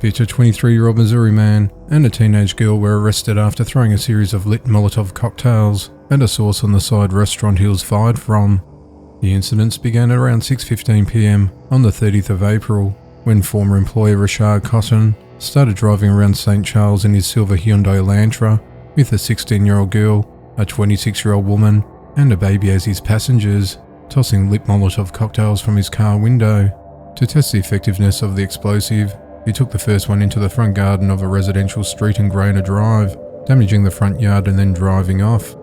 bitter 23-year-old Missouri man and a teenage girl were arrested after throwing a series of lit Molotov cocktails at a Sauce on the Side restaurant he was fired from. The incidents began at around 6:15 p.m. on the 30th of April, when former employee Richard Cotton started driving around St. Charles in his silver Hyundai Elantra with a 16-year-old girl, a 26-year-old woman, and a baby as his passengers, tossing lit Molotov cocktails from his car window. To test the effectiveness of the explosive, he took the first one into the front garden of a residential street in Grainer Drive, damaging the front yard and then driving off.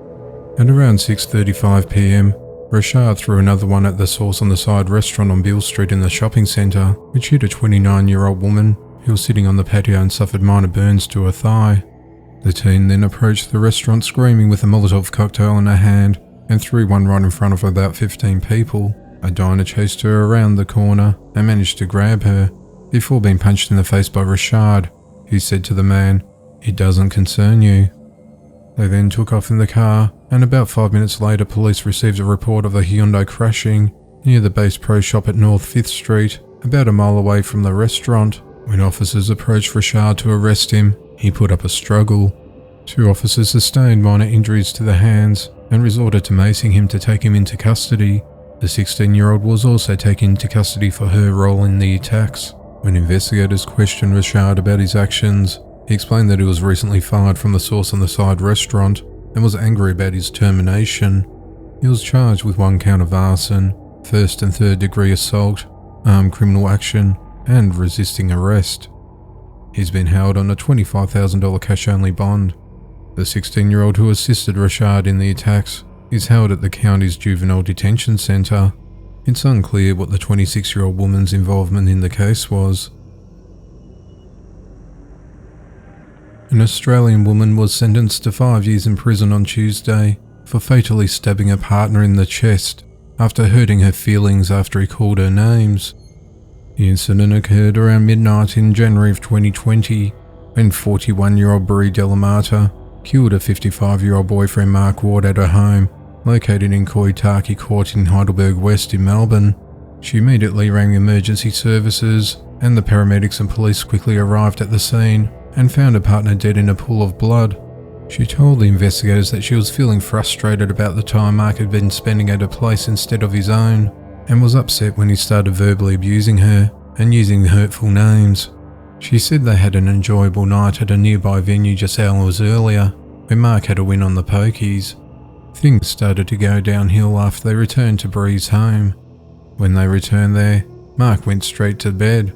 At around 6:35 p.m, Richard threw another one at the Sauce on the Side restaurant on Beale Street in the shopping centre, which hit a 29-year-old woman who was sitting on the patio and suffered minor burns to her thigh. The teen then approached the restaurant screaming with a Molotov cocktail in her hand and threw one right in front of about 15 people. A diner chased her around the corner and managed to grab her, before being punched in the face by Richard, who said to the man, "It doesn't concern you." They then took off in the car, and about 5 minutes later police received a report of a Hyundai crashing near the Bass Pro Shop at North 5th Street, about a mile away from the restaurant. When officers approached Richard to arrest him, he put up a struggle. 2 officers sustained minor injuries to the hands and resorted to macing him to take him into custody. The 16-year-old was also taken into custody for her role in the attacks. When investigators questioned Richard about his actions, he explained that he was recently fired from the Sauce on the Side restaurant and was angry about his termination. He was charged with 1 count of arson, 1st and 3rd degree assault, armed criminal action, and resisting arrest. He's been held on a $25,000 cash-only bond. The 16-year-old who assisted Richard in the attacks is held at the county's juvenile detention centre. It's unclear what the 26-year-old woman's involvement in the case was. An Australian woman was sentenced to 5 years in prison on Tuesday for fatally stabbing a partner in the chest after hurting her feelings after he called her names. The incident occurred around midnight in January of 2020, when 41-year-old Brie Delamata killed her 55-year-old boyfriend Mark Ward at her home, located in Koitaki Court in Heidelberg West in Melbourne. She immediately rang emergency services, and the paramedics and police quickly arrived at the scene and found her partner dead in a pool of blood. She told the investigators that she was feeling frustrated about the time Mark had been spending at her place instead of his own, and was upset when he started verbally abusing her and using hurtful names. She said they had an enjoyable night at a nearby venue just hours earlier, when Mark had a win on the pokies. Things started to go downhill after they returned to Brie's home. When they returned there, Mark went straight to bed.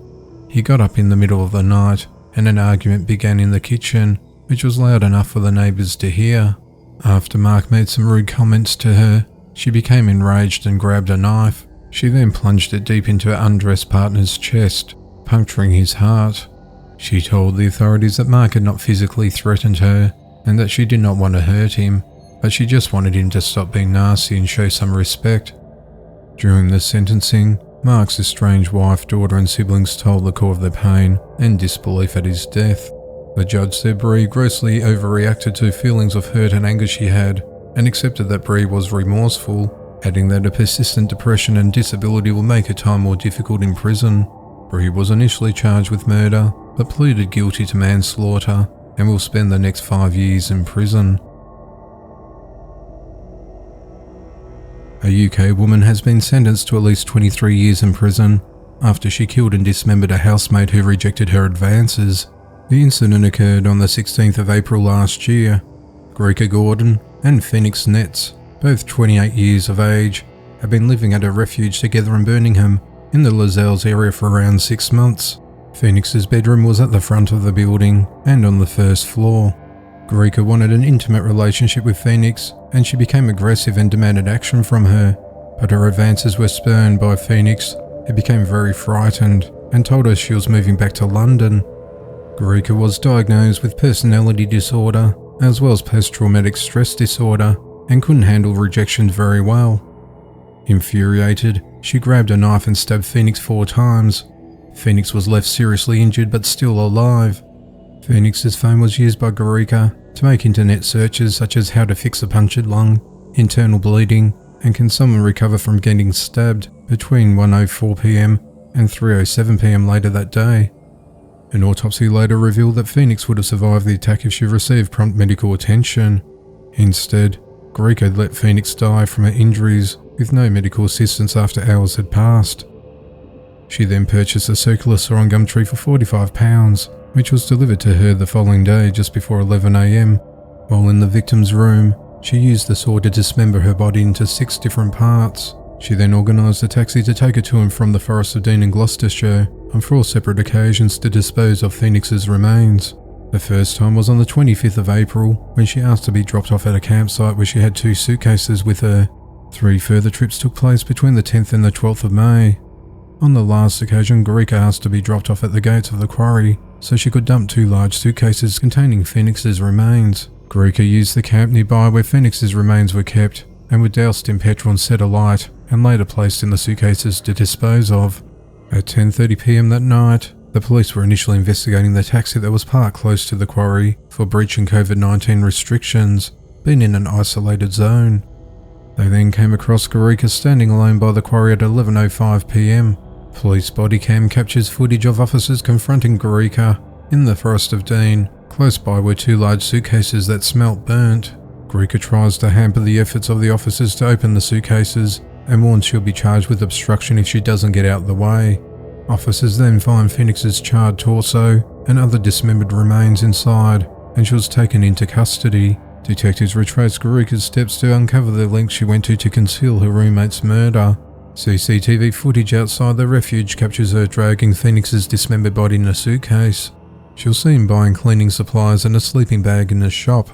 He got up in the middle of the night, and an argument began in the kitchen, which was loud enough for the neighbours to hear. After Mark made some rude comments to her, she became enraged and grabbed a knife. She then plunged it deep into her undressed partner's chest, puncturing his heart. She told the authorities that Mark had not physically threatened her, and that she did not want to hurt him, but she just wanted him to stop being nasty and show some respect. During the sentencing, Mark's estranged wife, daughter and siblings told the court of their pain and disbelief at his death. The judge said Brie grossly overreacted to feelings of hurt and anger she had, and accepted that Brie was remorseful, adding that a persistent depression and disability will make her time more difficult in prison. Brie was initially charged with murder, but pleaded guilty to manslaughter and will spend the next 5 years in prison. A UK woman has been sentenced to at least 23 years in prison after she killed and dismembered a housemate who rejected her advances. The incident occurred on the 16th of April last year. Greeka Gordon and Phoenix Nets, both 28 years of age, have been living at a refuge together in Birmingham in the Lozells area for around 6 months. Phoenix's bedroom was at the front of the building and on the first floor. Greeka wanted an intimate relationship with Phoenix, and she became aggressive and demanded action from her, but her advances were spurned by Phoenix, who became very frightened and told her she was moving back to London. Greeka was diagnosed with personality disorder as well as post-traumatic stress disorder and couldn't handle rejection very well. Infuriated, she grabbed a knife and stabbed Phoenix 4 times. Phoenix was left seriously injured but still alive. Phoenix's phone was used by Greeka to make internet searches such as how to fix a punctured lung, internal bleeding, and can someone recover from getting stabbed between 1:04 p.m. and 3:07 p.m. later that day. An autopsy later revealed that Phoenix would have survived the attack if she received prompt medical attention. Instead, Greek had let Phoenix die from her injuries with no medical assistance after hours had passed. She then purchased a circular saw on Gumtree for £45, which was delivered to her the following day just before 11 AM. While in the victim's room, she used the saw to dismember her body into 6 different parts. She then organised a taxi to take her to and from the Forest of Dean in Gloucestershire on 4 separate occasions to dispose of Phoenix's remains. The first time was on the 25th of April, when she asked to be dropped off at a campsite where she had 2 suitcases with her. 3 further trips took place between the 10th and the 12th of May. On the last occasion, Greek asked to be dropped off at the gates of the quarry so she could dump 2 large suitcases containing Phoenix's remains. Greeka used the camp nearby where Phoenix's remains were kept and were doused in petrol and set alight and later placed in the suitcases to dispose of. At 10:30 PM that night, the police were initially investigating the taxi that was parked close to the quarry for breaching COVID-19 restrictions, being in an isolated zone. They then came across Greeka standing alone by the quarry at 11:05 PM. Police body cam captures footage of officers confronting Greeka in the Forest of Dean. Close by were 2 large suitcases that smelt burnt. Greeka tries to hamper the efforts of the officers to open the suitcases and warns she'll be charged with obstruction if she doesn't get out the way. Officers then find Phoenix's charred torso and other dismembered remains inside, and she was taken into custody. Detectives retraced Greeka's steps to uncover the lengths she went to conceal her roommate's murder. CCTV footage outside the refuge captures her dragging Phoenix's dismembered body in a suitcase. She was seen buying cleaning supplies and a sleeping bag in a shop.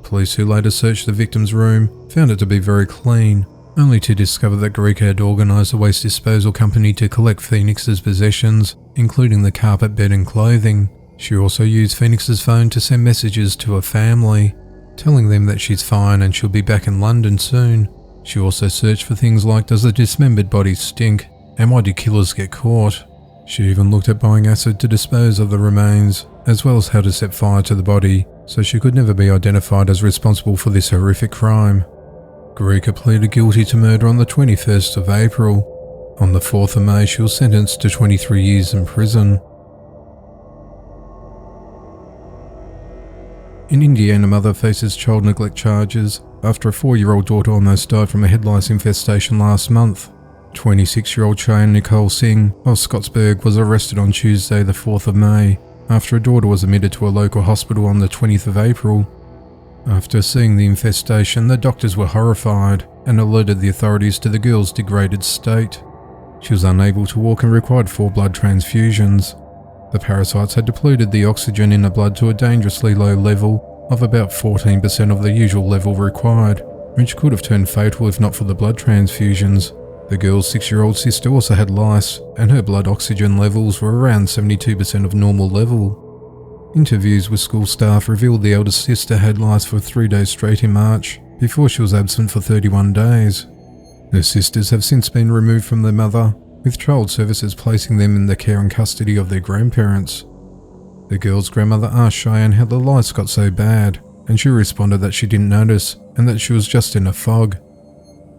Police who later searched the victim's room found it to be very clean, only to discover that Greeka had organised a waste disposal company to collect Phoenix's possessions, including the carpet, bed and clothing. She also used Phoenix's phone to send messages to her family, telling them that she's fine and she'll be back in London soon. She also searched for things like, does the dismembered body stink, and why do killers get caught? She even looked at buying acid to dispose of the remains, as well as how to set fire to the body, so she could never be identified as responsible for this horrific crime. Greeka pleaded guilty to murder on the 21st of April. On the 4th of May, she was sentenced to 23 years in prison. In India, a mother faces child neglect charges after a 4-year-old daughter almost died from a head lice infestation last month. 26-year-old Cheyenne Nicole Singh of Scottsburg was arrested on Tuesday the 4th of May after a daughter was admitted to a local hospital on the 20th of April. After seeing the infestation, the doctors were horrified and alerted the authorities to the girl's degraded state. She was unable to walk and required 4 blood transfusions. The parasites had depleted the oxygen in the blood to a dangerously low level of about 14% of the usual level required, which could have turned fatal if not for the blood transfusions. The girl's 6-year-old sister also had lice, and her blood oxygen levels were around 72% of normal level. Interviews with school staff revealed the eldest sister had lice for 3 days straight in March, before she was absent for 31 days. The sisters have since been removed from their mother, with child services placing them in the care and custody of their grandparents. The girl's grandmother asked Cheyenne how the lice got so bad, and she responded that she didn't notice and that she was just in a fog.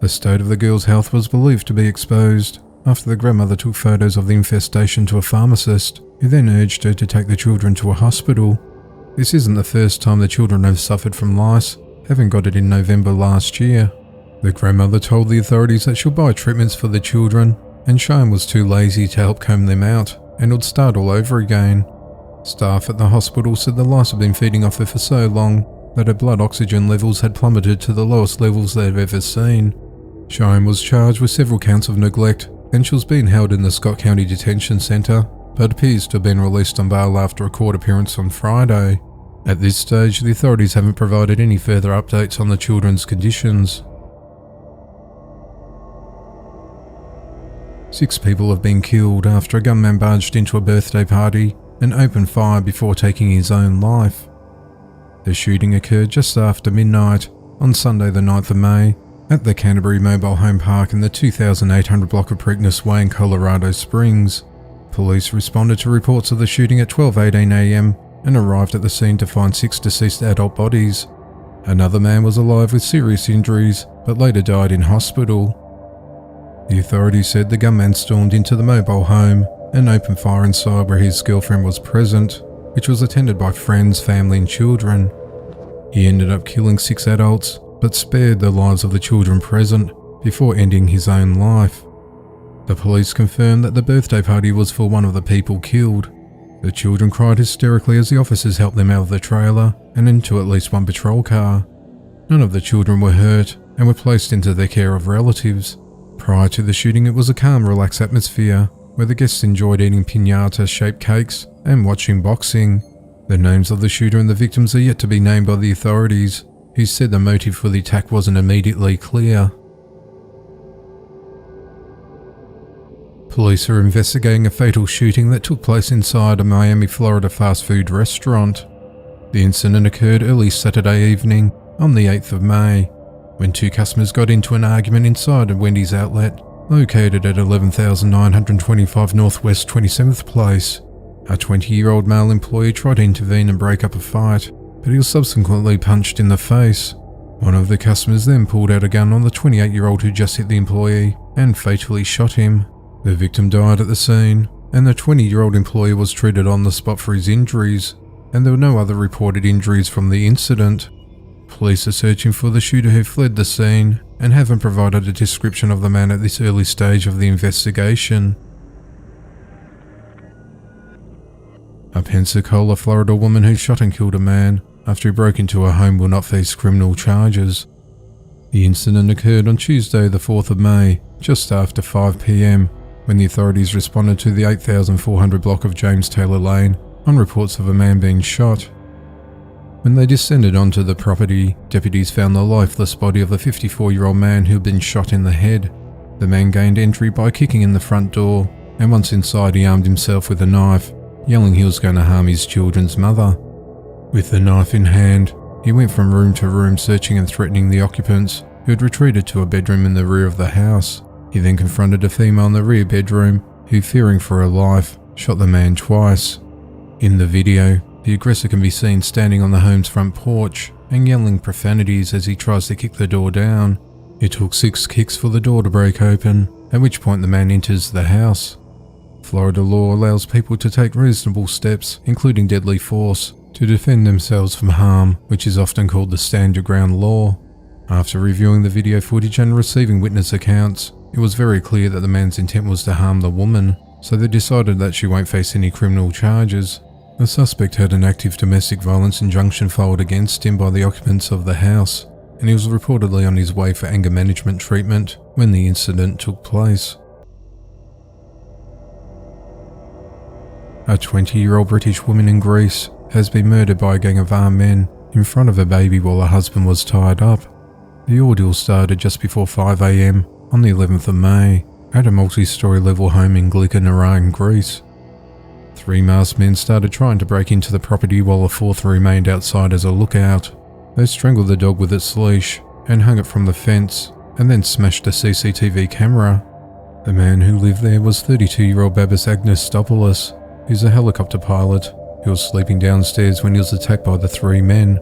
The state of the girl's health was believed to be exposed after the grandmother took photos of the infestation to a pharmacist, who then urged her to take the children to a hospital. This isn't the first time the children have suffered from lice, having got it in November last year. The grandmother told the authorities that she'll buy treatments for the children, and Cheyenne was too lazy to help comb them out and would start all over again. Staff at the hospital said the lice had been feeding off her for so long that her blood oxygen levels had plummeted to the lowest levels they've ever seen. Cheyenne was charged with several counts of neglect, and she was being held in the Scott County Detention Centre, but appears to have been released on bail after a court appearance on Friday. At this stage, the authorities haven't provided any further updates on the children's conditions. 6 people have been killed after a gunman barged into a birthday party and opened fire before taking his own life. The shooting occurred just after midnight on Sunday the 9th of May at the Canterbury Mobile Home Park in the 2800 block of Preakness Way in Colorado Springs. Police responded to reports of the shooting at 12:18 AM and arrived at the scene to find 6 deceased adult bodies. Another man was alive with serious injuries but later died in hospital. The authorities said the gunman stormed into the mobile home and opened fire inside where his girlfriend was present, which was attended by friends, family and children. He ended up killing 6 adults, but spared the lives of the children present before ending his own life. The police confirmed that the birthday party was for one of the people killed. The children cried hysterically as the officers helped them out of the trailer and into at least one patrol car. None of the children were hurt and were placed into the care of relatives. Prior to the shooting, it was a calm, relaxed atmosphere where the guests enjoyed eating piñata-shaped cakes and watching boxing. The names of the shooter and the victims are yet to be named by the authorities, who said the motive for the attack wasn't immediately clear. Police are investigating a fatal shooting that took place inside a Miami, Florida fast food restaurant. The incident occurred early Saturday evening on the 8th of May, when 2 customers got into an argument inside a Wendy's outlet located at 11,925 Northwest 27th Place. A 20-year-old male employee tried to intervene and break up a fight, but he was subsequently punched in the face. One of the customers then pulled out a gun on the 28-year-old who just hit the employee and fatally shot him. The victim died at the scene, and the 20-year-old employee was treated on the spot for his injuries, and there were no other reported injuries from the incident. Police are searching for the shooter who fled the scene and haven't provided a description of the man at this early stage of the investigation. A Pensacola, Florida woman who shot and killed a man after he broke into a home will not face criminal charges. The incident occurred on Tuesday the 4th of May, just after 5 p.m, when the authorities responded to the 8,400 block of James Taylor Lane on reports of a man being shot. When they descended onto the property, deputies found the lifeless body of a 54-year-old man who had been shot in the head. The man gained entry by kicking in the front door, and once inside he armed himself with a knife, yelling he was going to harm his children's mother. With the knife in hand, he went from room to room searching and threatening the occupants, who had retreated to a bedroom in the rear of the house. He then confronted a female in the rear bedroom, who, fearing for her life, shot the man twice. In the video, the aggressor can be seen standing on the home's front porch and yelling profanities as he tries to kick the door down. It took 6 kicks for the door to break open, at which point the man enters the house. Florida law allows people to take reasonable steps, including deadly force, to defend themselves from harm, which is often called the stand your ground law. After reviewing the video footage and receiving witness accounts, it was very clear that the man's intent was to harm the woman, so they decided that she won't face any criminal charges. The suspect had an active domestic violence injunction filed against him by the occupants of the house, and he was reportedly on his way for anger management treatment when the incident took place. A 20-year-old British woman in Greece has been murdered by a gang of armed men in front of her baby while her husband was tied up. The ordeal started just before 5 a.m. on the 11th of May at a multi-storey level home in Glikonara, Greece. 3 masked men started trying to break into the property while a 4th remained outside as a lookout. They strangled the dog with its leash and hung it from the fence, and then smashed a CCTV camera. The man who lived there was 32-year-old Babis Agnostopoulos, who's a helicopter pilot. He was sleeping downstairs when he was attacked by the 3 men.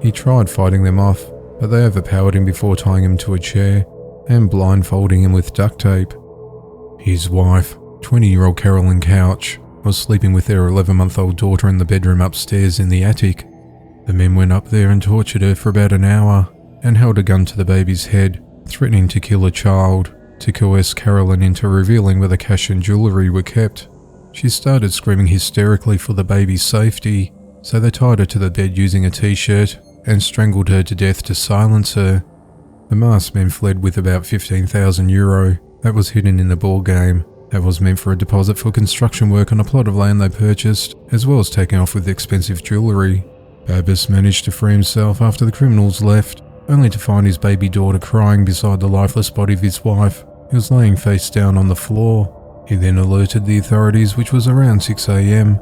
He tried fighting them off, but they overpowered him before tying him to a chair and blindfolding him with duct tape. His wife, 20-year-old Carolyn Couch, was sleeping with their 11-month-old daughter in the bedroom upstairs in the attic. The men went up there and tortured her for about an hour and held a gun to the baby's head, threatening to kill a child, to coerce Carolyn into revealing where the cash and jewellery were kept. She started screaming hysterically for the baby's safety, so they tied her to the bed using a t-shirt and strangled her to death to silence her. The masked men fled with about €15,000 that was hidden in the ball game that was meant for a deposit for construction work on a plot of land they purchased, as well as taking off with expensive jewellery. Babis managed to free himself after the criminals left, only to find his baby daughter crying beside the lifeless body of his wife, who was laying face down on the floor. He then alerted the authorities, which was around 6 a.m.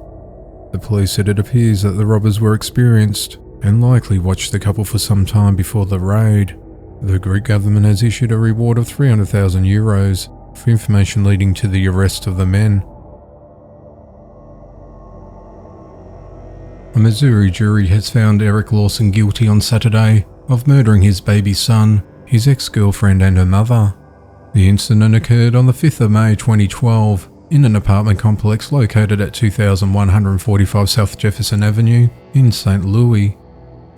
The police said it appears that the robbers were experienced and likely watched the couple for some time before the raid. The Greek government has issued a reward of €300,000 for information leading to the arrest of the men. A Missouri jury has found Eric Lawson guilty on Saturday of murdering his baby son, his ex-girlfriend and her mother. The incident occurred on the 5th of May 2012 in an apartment complex located at 2145 South Jefferson Avenue in St. Louis.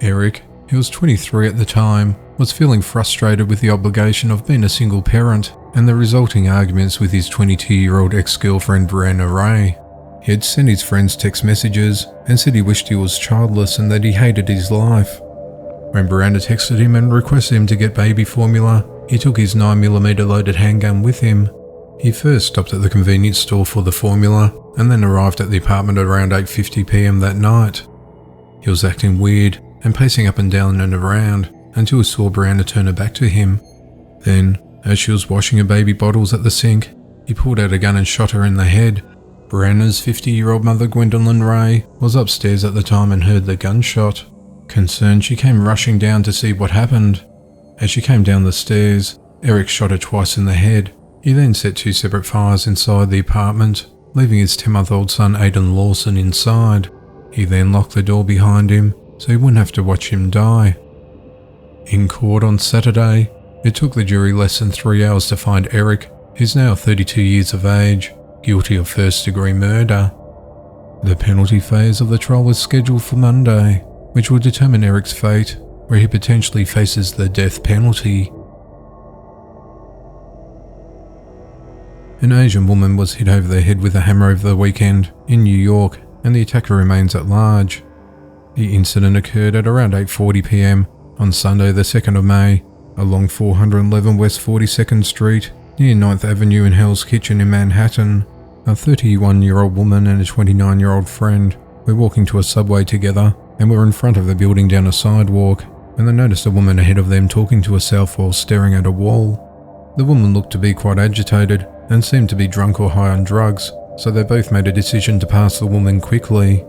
Eric, who was 23 at the time, was feeling frustrated with the obligation of being a single parent and the resulting arguments with his 22-year-old ex-girlfriend Brianna Ray. He had sent his friends text messages and said he wished he was childless and that he hated his life. When Brianna texted him and requested him to get baby formula, he took his 9mm loaded handgun with him. He first stopped at the convenience store for the formula and then arrived at the apartment around 8:50 p.m. that night. He was acting weird and pacing up and down and around until he saw Brianna turn her back to him. Then, as she was washing her baby bottles at the sink, he pulled out a gun and shot her in the head. Brianna's 50-year-old mother Gwendolyn Ray was upstairs at the time and heard the gunshot. Concerned, she came rushing down to see what happened. As she came down the stairs, Eric shot her twice in the head. He then set 2 separate fires inside the apartment, leaving his 10-month-old son Aiden Lawson inside. He then locked the door behind him so he wouldn't have to watch him die. In court on Saturday, it took the jury less than 3 hours to find Eric, who's now 32 years of age, guilty of first-degree murder. The penalty phase of the trial was scheduled for Monday, which will determine Eric's fate, where he potentially faces the death penalty. An Asian woman was hit over the head with a hammer over the weekend in New York, and the attacker remains at large. The incident occurred at around 8:40 p.m. on Sunday the 2nd of May, along 411 West 42nd Street, near 9th Avenue in Hell's Kitchen in Manhattan. A 31-year-old woman and a 29-year-old friend were walking to a subway together and were in front of the building down a sidewalk when they noticed a woman ahead of them talking to herself while staring at a wall. The woman looked to be quite agitated and seemed to be drunk or high on drugs, so they both made a decision to pass the woman quickly.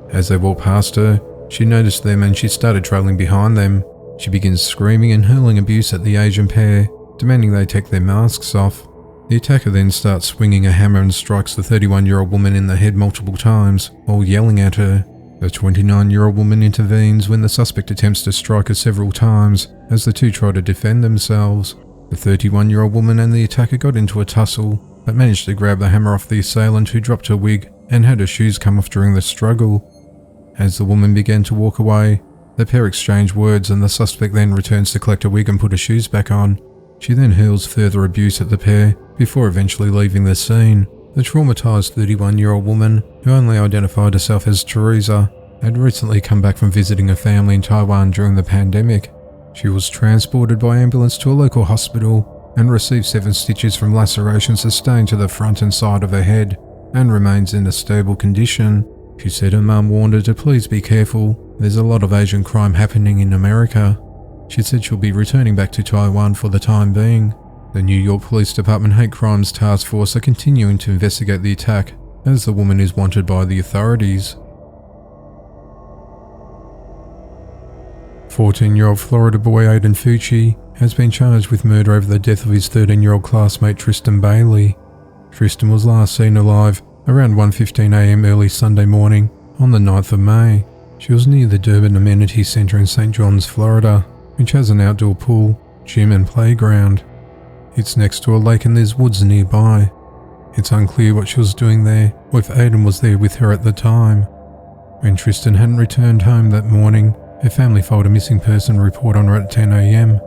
As they walked past her, she noticed them and she started trailing behind them. She begins screaming and hurling abuse at the Asian pair, demanding they take their masks off. The attacker then starts swinging a hammer and strikes the 31-year-old woman in the head multiple times while yelling at her. The 29-year-old woman intervenes when the suspect attempts to strike her several times as the two try to defend themselves. The 31-year-old woman and the attacker got into a tussle, but managed to grab the hammer off the assailant, who dropped her wig and had her shoes come off during the struggle. As the woman began to walk away, the pair exchange words and the suspect then returns to collect her wig and put her shoes back on. She then hurls further abuse at the pair before eventually leaving the scene. The traumatized 31-year-old woman, who only identified herself as Teresa, had recently come back from visiting her family in Taiwan during the pandemic. She was transported by ambulance to a local hospital and received 7 stitches from lacerations sustained to the front and side of her head and remains in a stable condition. She said her mum warned her to please be careful. There's a lot of Asian crime happening in America. She said she'll be returning back to Taiwan for the time being. The New York Police Department Hate Crimes Task Force are continuing to investigate the attack, as the woman is wanted by the authorities. 14-year-old Florida boy Aiden Fucci has been charged with murder over the death of his 13-year-old classmate Tristan Bailey. Tristan was last seen alive around 1:15 a.m. early Sunday morning on the 9th of May. She was near the Durbin Amenity Center in St. John's, Florida, which has an outdoor pool, gym and playground. It's next to a lake and there's woods nearby. It's unclear what she was doing there or if Aiden was there with her at the time. When Tristan hadn't returned home that morning, her family filed a missing person report on her at 10 a.m.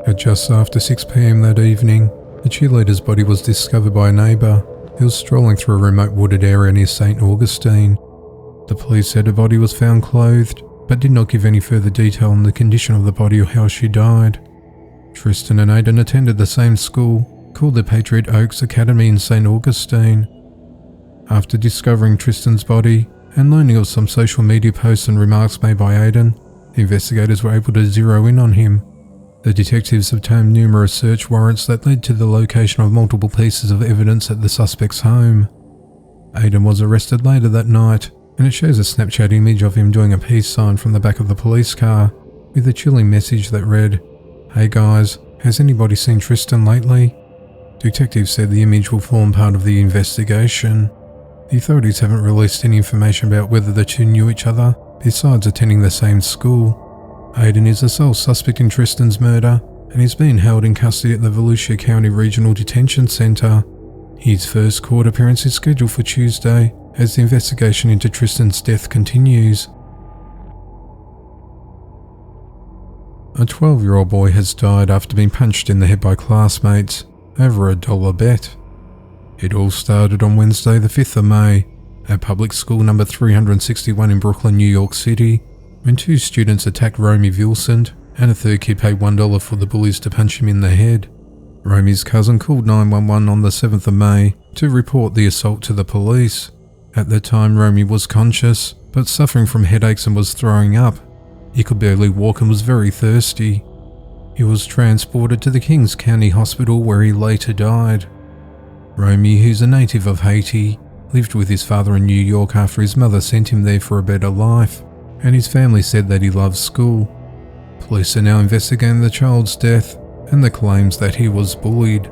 At just after 6 p.m. that evening, the cheerleader's body was discovered by a neighbour who was strolling through a remote wooded area near St. Augustine. The police said her body was found clothed, but did not give any further detail on the condition of the body or how she died. Tristan and Aiden attended the same school, called the Patriot Oaks Academy in St. Augustine. After discovering Tristan's body and learning of some social media posts and remarks made by Aiden, the investigators were able to zero in on him. The detectives obtained numerous search warrants that led to the location of multiple pieces of evidence at the suspect's home. Aiden was arrested later that night, and it shows a Snapchat image of him doing a peace sign from the back of the police car, with a chilling message that read, "Hey guys, has anybody seen Tristan lately?" Detectives said the image will form part of the investigation. The authorities haven't released any information about whether the two knew each other, besides attending the same school. Aiden is the sole suspect in Tristan's murder, and is being held in custody at the Volusia County Regional Detention Center. His first court appearance is scheduled for Tuesday as the investigation into Tristan's death continues. A 12-year-old boy has died after being punched in the head by classmates over a $1 bet. It all started on Wednesday the 5th of May at public school number 361 in Brooklyn, New York City, when two students attacked Romy Vilsand and a third kid paid $1 for the bullies to punch him in the head. Romy's cousin called 911 on the 7th of May to report the assault to the police. At the time, Romy was conscious, but suffering from headaches and was throwing up. He could barely walk and was very thirsty. He was transported to the Kings County Hospital where he later died. Romy, who's a native of Haiti, lived with his father in New York after his mother sent him there for a better life, and his family said that he loved school. Police are now investigating the child's death and the claims that he was bullied.